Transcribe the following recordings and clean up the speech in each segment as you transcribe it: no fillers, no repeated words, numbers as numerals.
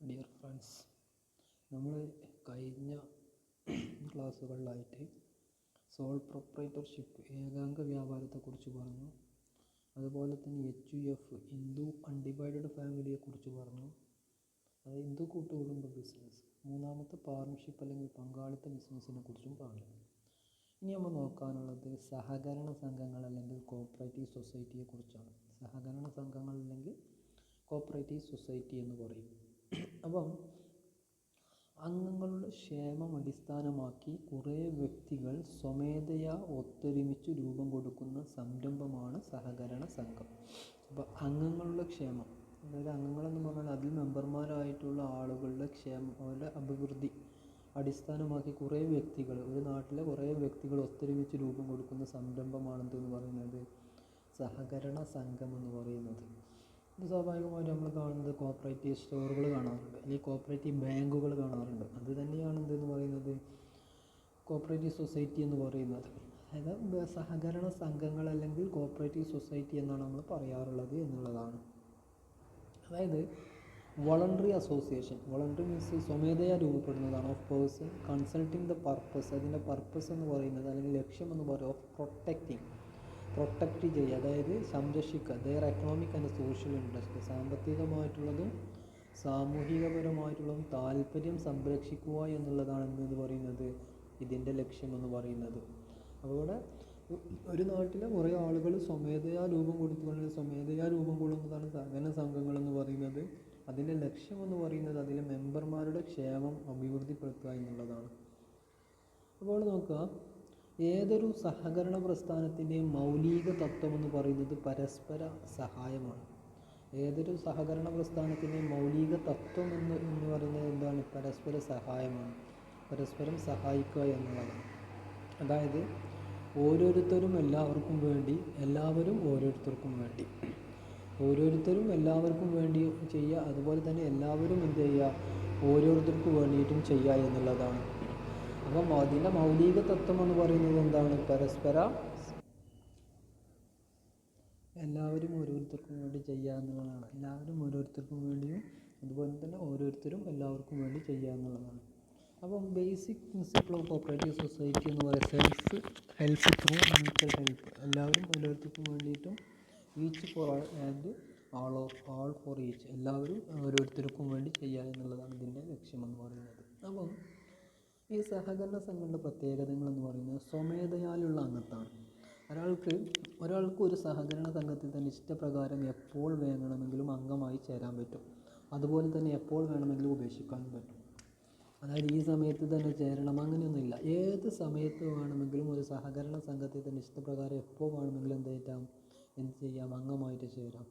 Dear friends, നമ്മൾ കഴിഞ്ഞ ക്ലാസ്സുകളിലായിട്ട് soul proprietorship ഏകാംഗ വ്യാപാരത്തെക്കുറിച്ച് പറഞ്ഞു. അതുപോലെ തന്നെ HUF ഹിന്ദു അൺഡിവൈഡഡ് ഫാമിലിയെക്കുറിച്ച് പറഞ്ഞു. അത് ഹിന്ദു കൂട്ടുകുടുംബ ബിസിനസ്. മൂന്നാമത്തെ പാർട്ണർഷിപ്പ് അല്ലെങ്കിൽ പങ്കാളിത്ത ബിസിനസ്സിനെ കുറിച്ചും പറഞ്ഞു. ഇനി നമ്മൾ നോക്കാനുള്ളത് സഹകരണ സംഘങ്ങൾ അല്ലെങ്കിൽ കോഓപ്പറേറ്റീവ് സൊസൈറ്റിയെക്കുറിച്ചാണ്. സഹകരണ സംഘങ്ങൾ അല്ലെങ്കിൽ കോഓപ്പറേറ്റീവ് സൊസൈറ്റി എന്ന് പറയും. അപ്പം അംഗങ്ങളുടെ ക്ഷേമം അടിസ്ഥാനമാക്കി കുറേ വ്യക്തികൾ സ്വമേധയാ ഒത്തൊരുമിച്ച് രൂപം കൊടുക്കുന്ന സംരംഭമാണ് സഹകരണ സംഘം. അപ്പോൾ അംഗങ്ങളുടെ ക്ഷേമം, അതായത് അംഗങ്ങളെന്ന് പറഞ്ഞാൽ അതിൽ മെമ്പർമാരായിട്ടുള്ള ആളുകളുടെ ക്ഷേമം, അവരുടെ അഭിവൃദ്ധി അടിസ്ഥാനമാക്കി കുറേ വ്യക്തികൾ, ഒരു നാട്ടിലെ കുറേ വ്യക്തികൾ ഒത്തൊരുമിച്ച് രൂപം കൊടുക്കുന്ന സംരംഭമാണെന്ന് പറയുന്നത് സഹകരണ സംഘം എന്ന് പറയുന്നത്. ഇത് സ്വാഭാവികമായിട്ട് നമ്മൾ കാണുന്നത് കോഓപ്പറേറ്റീവ് സ്റ്റോറുകൾ കാണാറുണ്ട്, അല്ലെങ്കിൽ കോഓപ്പറേറ്റീവ് ബാങ്കുകൾ കാണാറുണ്ട്. അത് തന്നെയാണ് എന്തെന്ന് പറയുന്നത് കോഓപ്പറേറ്റീവ് സൊസൈറ്റി എന്ന് പറയുന്നത്. അതായത് സഹകരണ സംഘങ്ങൾ അല്ലെങ്കിൽ കോഓപ്പറേറ്റീവ് സൊസൈറ്റി എന്നാണ് നമ്മൾ പറയാറുള്ളത് എന്നുള്ളതാണ്. അതായത് വോളണ്ടറി അസോസിയേഷൻ, വോളണ്ടറി മീൻസ് സ്വമേധയാ രൂപപ്പെടുന്നതാണ്. Of person consulting the purpose, അതിൻ്റെ പർപ്പസ് എന്ന് പറയുന്നത് അല്ലെങ്കിൽ ലക്ഷ്യം എന്ന് പറയുന്നത് ഓഫ് പ്രൊട്ടക്റ്റ് ചെയ്യുക, അതായത് സംരക്ഷിക്കുക their economic and social interest, സാമ്പത്തികമായിട്ടുള്ളതും സാമൂഹികപരമായിട്ടുള്ളതും താല്പര്യം സംരക്ഷിക്കുക എന്നുള്ളതാണ് എന്ന് പറയുന്നത് ഇതിൻ്റെ ലക്ഷ്യമെന്ന് പറയുന്നത്. അതുപോലെ ഒരു നാട്ടിലെ കുറേ ആളുകൾ സ്വമേധയാ രൂപം കൊള്ളുന്നതാണ് സഹകരണ സംഘങ്ങളെന്ന് പറയുന്നത്. അതിൻ്റെ ലക്ഷ്യമെന്ന് പറയുന്നത് അതിലെ മെമ്പർമാരുടെ ക്ഷേമം അഭിവൃദ്ധിപ്പെടുത്തുക എന്നുള്ളതാണ്. അപ്പോൾ നോക്കുക, ഏതൊരു സഹകരണ പ്രസ്ഥാനത്തിൻ്റെയും മൗലിക തത്വമെന്ന് പറയുന്നത് പരസ്പര സഹായമാണ്. ഏതൊരു സഹകരണ പ്രസ്ഥാനത്തിൻ്റെയും മൗലിക തത്വം എന്ന് പറയുന്നത് എന്താണ്? പരസ്പര സഹായമാണ്, പരസ്പരം സഹായിക്കുക എന്നുള്ളതാണ്. അതായത് ഓരോരുത്തരും എല്ലാവർക്കും വേണ്ടി, എല്ലാവരും ഓരോരുത്തർക്കും വേണ്ടി, ഓരോരുത്തരും എല്ലാവർക്കും വേണ്ടി ചെയ്യുക, അതുപോലെ തന്നെ എല്ലാവരും എന്ത് ചെയ്യുക, ഓരോരുത്തർക്കും വേണ്ടിയിട്ടും ചെയ്യുക എന്നുള്ളതാണ്. അപ്പം അതിൻ്റെ മൗലിക തത്വം എന്ന് പറയുന്നത് എന്താണ്? എല്ലാവരും ഓരോരുത്തർക്കും വേണ്ടി ചെയ്യുക എന്നുള്ളതാണ്. എല്ലാവരും ഓരോരുത്തർക്കും വേണ്ടിയും അതുപോലെ തന്നെ ഓരോരുത്തരും എല്ലാവർക്കും വേണ്ടി ചെയ്യുക എന്നുള്ളതാണ്. അപ്പം basic principle of cooperative society എന്ന് പറയുന്നത് ഹെൽപ്പ് ത്രൂ മ്യൂച്വൽ ഹെൽപ്പ്, എല്ലാവരും ഓരോരുത്തർക്കും വേണ്ടിയിട്ടും each for all and all for each, എല്ലാവരും ഓരോരുത്തർക്കും വേണ്ടി ചെയ്യുക എന്നുള്ളതാണ് ഇതിൻ്റെ ലക്ഷ്യമെന്ന് പറയുന്നത്. അപ്പം ഈ സഹകരണ സംഘങ്ങളുടെ പ്രത്യേകതകളെന്ന് പറയുന്നത് സ്വമേധയാലുള്ള അംഗത്വമാണ്. ഒരാൾക്ക് ഒരു സഹകരണ സംഘത്തിൽ തന്നെ ഇഷ്ടപ്രകാരം എപ്പോൾ വേണമെങ്കിലും അംഗമായി ചേരാൻ പറ്റും. അതുപോലെ തന്നെ എപ്പോൾ വേണമെങ്കിലും ഉപേക്ഷിക്കാനും പറ്റും. അതായത് ഈ സമയത്ത് തന്നെ ചേരണം അങ്ങനെയൊന്നുമില്ല. ഏത് സമയത്ത് വേണമെങ്കിലും ഒരു സഹകരണ സംഘത്തിൽ തന്നെ ഇഷ്ടപ്രകാരം എപ്പോൾ വേണമെങ്കിലും എന്ത് ചെയ്യാം, അംഗമായിട്ട് ചേരാം.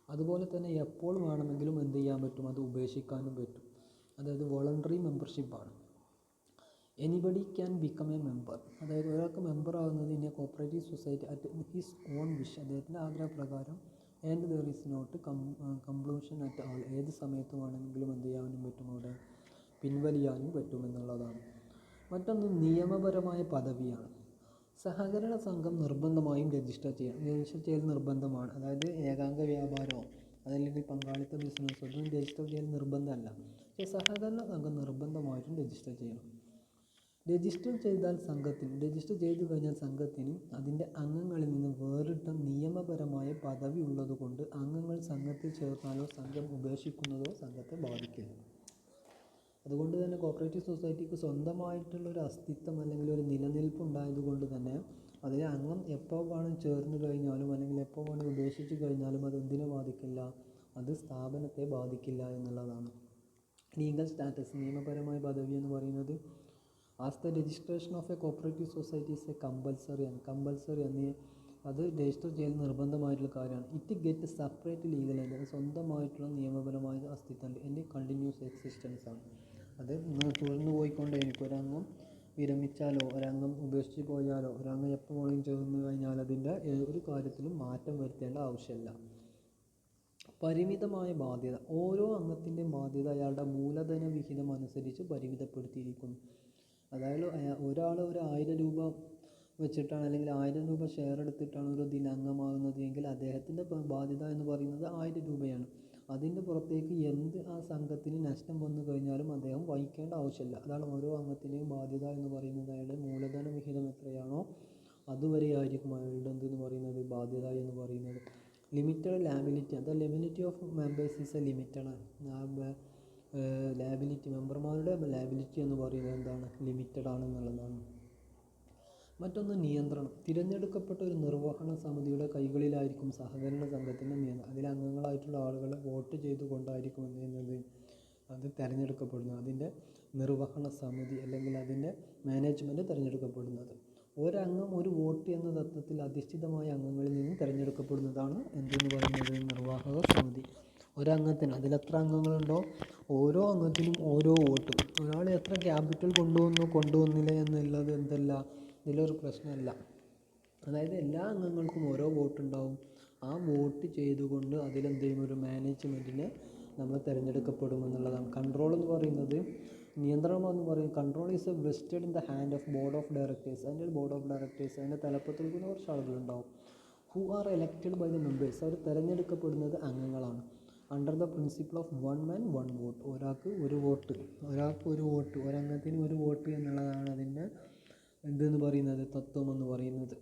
അതുപോലെ തന്നെ എപ്പോൾ വേണമെങ്കിലും എന്ത് ചെയ്യാൻ പറ്റും, അത് ഉപേക്ഷിക്കാനും പറ്റും. അതായത് വോളണ്ടറി മെമ്പർഷിപ്പാണ്. Anybody can become a member, അതായത് ഒരാൾക്ക് മെമ്പർ ആകുന്നത് in a cooperative society at his own wish, അദ്ദേഹത്തിൻ്റെ ആഗ്രഹപ്രകാരം. And there is not compulsion at all, ഏത് സമയത്ത് വേണമെങ്കിലും എന്ത് ചെയ്യാനും പറ്റും, അവിടെ പിൻവലിയാനും പറ്റുമെന്നുള്ളതാണ്. മറ്റൊന്ന് നിയമപരമായ പദവിയാണ്. സഹകരണ സംഘം നിർബന്ധമായും രജിസ്റ്റർ ചെയ്യൽ നിർബന്ധമാണ്. അതായത് ഏകാംഗ വ്യാപാരമോ അതല്ലെങ്കിൽ പങ്കാളിത്ത ബിസിനസ്സോ ഒന്നും രജിസ്റ്റർ ചെയ്യൽ നിർബന്ധമല്ല. പക്ഷേ സഹകരണ സംഘം നിർബന്ധമായിട്ടും രജിസ്റ്റർ ചെയ്യണം. രജിസ്റ്റർ ചെയ്തു കഴിഞ്ഞാൽ സംഘത്തിന് അതിൻ്റെ അംഗങ്ങളിൽ നിന്ന് വേറിട്ട നിയമപരമായ പദവി ഉള്ളതുകൊണ്ട് അംഗങ്ങൾ സംഘത്തിൽ ചേർന്നാലോ സംഘം ഉപേക്ഷിക്കുന്നതോ സംഘത്തെ ബാധിക്കില്ല. അതുകൊണ്ട് തന്നെ കോഓപ്പറേറ്റീവ് സൊസൈറ്റിക്ക് സ്വന്തമായിട്ടുള്ളൊരു അസ്തിത്വം അല്ലെങ്കിൽ ഒരു നിലനിൽപ്പ് ഉണ്ടായതുകൊണ്ട് തന്നെ അതിലെ അംഗം എപ്പോൾ വേണം ചേർന്ന് കഴിഞ്ഞാലും അല്ലെങ്കിൽ എപ്പോൾ വേണം ഉപേക്ഷിച്ച് കഴിഞ്ഞാലും അത് എന്തിനെ ബാധിക്കില്ല, അത് സ്ഥാപനത്തെ ബാധിക്കില്ല എന്നുള്ളതാണ്. ലീഗൽ സ്റ്റാറ്റസ്, നിയമപരമായ പദവി എന്ന് പറയുന്നത് as the registration of A cooperative society is A compulsory അത് രജിസ്റ്റർ ചെയ്യൽ നിർബന്ധമായിട്ടുള്ള കാര്യമാണ്. It get separate legal entity, സ്വന്തമായിട്ടുള്ള നിയമപരമായ അസ്തിത്വം, എൻ്റെ കണ്ടിന്യൂസ് എക്സിസ്റ്റൻസ് ആണ്. അത് തുടർന്ന് പോയിക്കൊണ്ടേ എനിക്ക് ഒരംഗം വിരമിച്ചാലോ ഒരംഗം ഉപേക്ഷിച്ച് പോയാലോ ഒരംഗം എപ്പോൾ വേണമെങ്കിലും ചേർന്ന് കഴിഞ്ഞാൽ അതിൻ്റെ ഒരു കാര്യത്തിലും മാറ്റം വരുത്തേണ്ട ആവശ്യമില്ല. പരിമിതമായ ബാധ്യത, ഓരോ അംഗത്തിൻ്റെയും ബാധ്യത അയാളുടെ മൂലധന വിഹിതം അനുസരിച്ച് പരിമിതപ്പെടുത്തിയിരിക്കുന്നു. അതായത് ഒരാൾ ഒരു 1000 രൂപ വെച്ചിട്ടാണ് അല്ലെങ്കിൽ 1000 രൂപ ഷെയർ എടുത്തിട്ടാണ് ഒരു ഇതിൽ അംഗമാകുന്നത് എങ്കിൽ അദ്ദേഹത്തിൻ്റെ ബാധ്യത എന്ന് പറയുന്നത് 1000 രൂപയാണ്. അതിൻ്റെ പുറത്തേക്ക് എന്ത് ആ സംഘത്തിന് നഷ്ടം വന്നു കഴിഞ്ഞാലും അദ്ദേഹം വഹിക്കേണ്ട ആവശ്യമില്ല. അതാണ് ഓരോ അംഗത്തിൻ്റെയും ബാധ്യത എന്ന് പറയുന്നത്. അയാളുടെ മൂലധന വിഹിതം എത്രയാണോ അതുവരെയായിരിക്കും അയാളുടെ എന്തെന്ന് പറയുന്നത് ബാധ്യത എന്ന് പറയുന്നത്. Limited liability, the liability of members is a limited ആണ്. ലാബിലിറ്റി, മെമ്പർമാരുടെ ലാബിലിറ്റി എന്ന് പറയുന്നത് എന്താണ്, ലിമിറ്റഡ് ആണെന്നുള്ളതാണ്. മറ്റൊന്ന് നിയന്ത്രണം. തിരഞ്ഞെടുക്കപ്പെട്ട ഒരു നിർവഹണ സമിതിയുടെ കൈകളിലായിരിക്കും സഹകരണ സംഘത്തിൻ്റെ നിയന്ത്രണം. അതിലെ അംഗങ്ങളായിട്ടുള്ള ആളുകളെ വോട്ട് ചെയ്തുകൊണ്ടായിരിക്കും എന്ത് ചെയ്യുന്നത്, അത് തിരഞ്ഞെടുക്കപ്പെടുന്നത്. അതിൻ്റെ നിർവഹണ സമിതി അല്ലെങ്കിൽ അതിൻ്റെ മാനേജ്മെൻറ്റ് തിരഞ്ഞെടുക്കപ്പെടുന്നത്. ഒരംഗം ഒരു വോട്ട് എന്ന തത്വത്തിൽ അധിഷ്ഠിതമായ അംഗങ്ങളിൽ നിന്നും തിരഞ്ഞെടുക്കപ്പെടുന്നതാണ് എന്തെന്ന് പറയുന്നത്, നിർവാഹക സമിതി. ഒരംഗത്തിന്, അതിലെത്ര അംഗങ്ങളുണ്ടോ ഓരോ അംഗത്തിനും ഓരോ വോട്ട്. ഒരാൾ എത്ര ക്യാപിറ്റൽ കൊണ്ടുവന്നില്ല എന്നുള്ളത് എന്തല്ല, ഇതിലൊരു പ്രശ്നമല്ല. അതായത് എല്ലാ അംഗങ്ങൾക്കും ഓരോ വോട്ടുണ്ടാവും. ആ വോട്ട് ചെയ്തുകൊണ്ട് അതിലെന്ത് ചെയ്യും, ഒരു മാനേജ്മെൻറ്റിനെ നമ്മൾ തിരഞ്ഞെടുക്കപ്പെടുമെന്നുള്ളതാണ്. കൺട്രോൾ എന്ന് പറയുന്നത്, നിയന്ത്രണം എന്ന് പറയുന്നത്, control is vested in the hand of board of directors. അതിൻ്റെ ഒരു ബോർഡ് ഓഫ് ഡയറക്ടേഴ്സ്, അതിൻ്റെ തലപ്പത്ത് നിൽക്കുന്ന കുറച്ച് ആളുകളുണ്ടാവും. Who are elected by the members, അവർ തിരഞ്ഞെടുക്കപ്പെടുന്നത് അംഗങ്ങളാണ്. Under the principle of one man one vote, ഒരാൾക്ക് ഒരു വോട്ട്, ഒരംഗത്തിന് ഒരു വോട്ട് എന്നുള്ളതാണ് അതിൻ്റെ എന്തെന്ന് പറയുന്നത്, തത്വം എന്ന് പറയുന്നത്.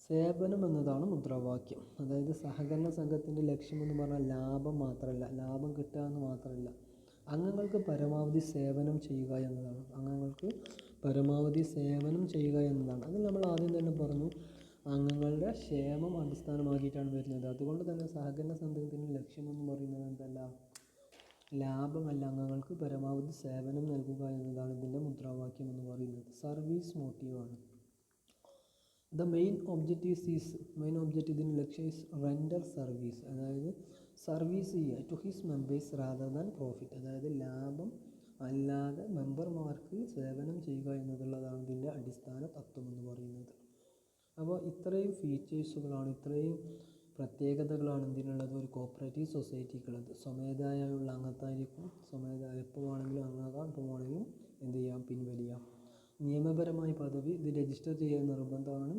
സേവനം എന്നതാണ് മുദ്രാവാക്യം. അതായത് സഹകരണ സംഘത്തിൻ്റെ ലക്ഷ്യമെന്ന് പറഞ്ഞാൽ ലാഭം കിട്ടുക എന്ന് മാത്രമല്ല, അംഗങ്ങൾക്ക് പരമാവധി സേവനം ചെയ്യുക എന്നതാണ്. അതിൽ നമ്മൾ ആദ്യം തന്നെ പറഞ്ഞു, അംഗങ്ങളുടെ ക്ഷേമം അടിസ്ഥാനമാക്കിയിട്ടാണ് വരുന്നത്. അതുകൊണ്ട് തന്നെ സഹകരണ സംഘത്തിൻ്റെ ലക്ഷ്യമെന്ന് പറയുന്നത് എന്തല്ല, ലാഭമല്ല, അംഗങ്ങൾക്ക് പരമാവധി സേവനം നൽകുക എന്നതാണ് ഇതിൻ്റെ മുദ്രാവാക്യം എന്ന് പറയുന്നത്. സർവീസ് മോട്ടീവാണ്. ദ മെയിൻ ഒബ്ജക്റ്റ് ഇതിൻ്റെ ലക്ഷ്യം ഈസ് റെൻഡർ സർവീസ്, അതായത് സർവീസ് ചെയ്യുക to his members rather than profit, അതായത് ലാഭം അല്ലാതെ മെമ്പർമാർക്ക് സേവനം ചെയ്യുക എന്നുള്ളതാണ് ഇതിൻ്റെ അടിസ്ഥാന തത്വം എന്ന് പറയുന്നത്. അപ്പോൾ ഇത്രയും ഫീച്ചേഴ്സുകളാണ്, ഇത്രയും പ്രത്യേകതകളാണ് എന്തിനുള്ളത്, ഒരു കോപ്പറേറ്റീവ് സൊസൈറ്റിക്കുള്ളത്. സ്വമേധയായുള്ള അംഗത്തായിരിക്കും, എപ്പോൾ വേണമെങ്കിലും അംഗമാകാം, എപ്പോൾ വേണമെങ്കിലും എന്ത് ചെയ്യാം, പിൻവലിയാം. നിയമപരമായ പദവി, ഇത് രജിസ്റ്റർ ചെയ്യാൻ നിർബന്ധമാണ്.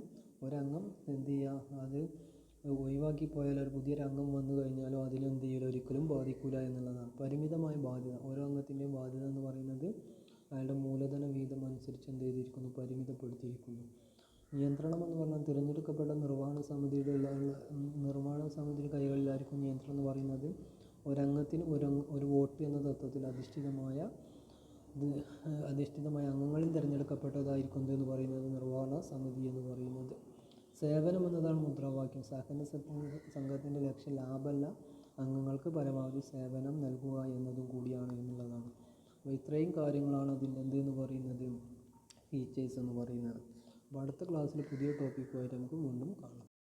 ഒരംഗം എന്ത് ചെയ്യുക, അത് ഒഴിവാക്കി പോയാൽ ഒരു പുതിയൊരു അംഗം വന്നു കഴിഞ്ഞാലോ അതിനെന്ത് ചെയ്യില്ല, ഒരിക്കലും ബാധിക്കില്ല എന്നുള്ളതാണ്. പരിമിതമായ ബാധ്യത, ഓരോ അംഗത്തിൻ്റെയും ബാധ്യത എന്ന് പറയുന്നത് അയാളുടെ മൂലധന വീതം അനുസരിച്ച് എന്ത് ചെയ്തിരിക്കുന്നു, പരിമിതപ്പെടുത്തിയിരിക്കുന്നു. നിയന്ത്രണം എന്ന് പറഞ്ഞാൽ തിരഞ്ഞെടുക്കപ്പെട്ട നിർവ്വഹണ സമിതിയുടെ കൈകളിലായിരിക്കും നിയന്ത്രണം എന്ന് പറയുന്നത്. ഒരംഗത്തിന് ഒരു വോട്ട് എന്ന തത്വത്തിൽ അധിഷ്ഠിതമായ അംഗങ്ങളിൽ തിരഞ്ഞെടുക്കപ്പെട്ടതായിരിക്കും എന്ന് പറയുന്നത് നിർവ്വഹണ സമിതി എന്ന് പറയുന്നത്. സേവനം എന്നതാണ് മുദ്രാവാക്യം. സഹകരണ സംഘത്തിൻ്റെ ലക്ഷ്യം ലാഭമല്ല, അംഗങ്ങൾക്ക് പരമാവധി സേവനം നൽകുക എന്നതും കൂടിയാണ് എന്നുള്ളതാണ്. അപ്പോൾ ഇത്രയും കാര്യങ്ങളാണ് അതിൻ്റെ എന്തെന്ന് പറയുന്നത്, ഫീച്ചേഴ്സ് എന്ന് പറയുന്നത്. അപ്പോൾ അടുത്ത ക്ലാസ്സിൽ പുതിയ ടോപ്പിക്കുമായിട്ട് നമുക്ക് വീണ്ടും കാണാം.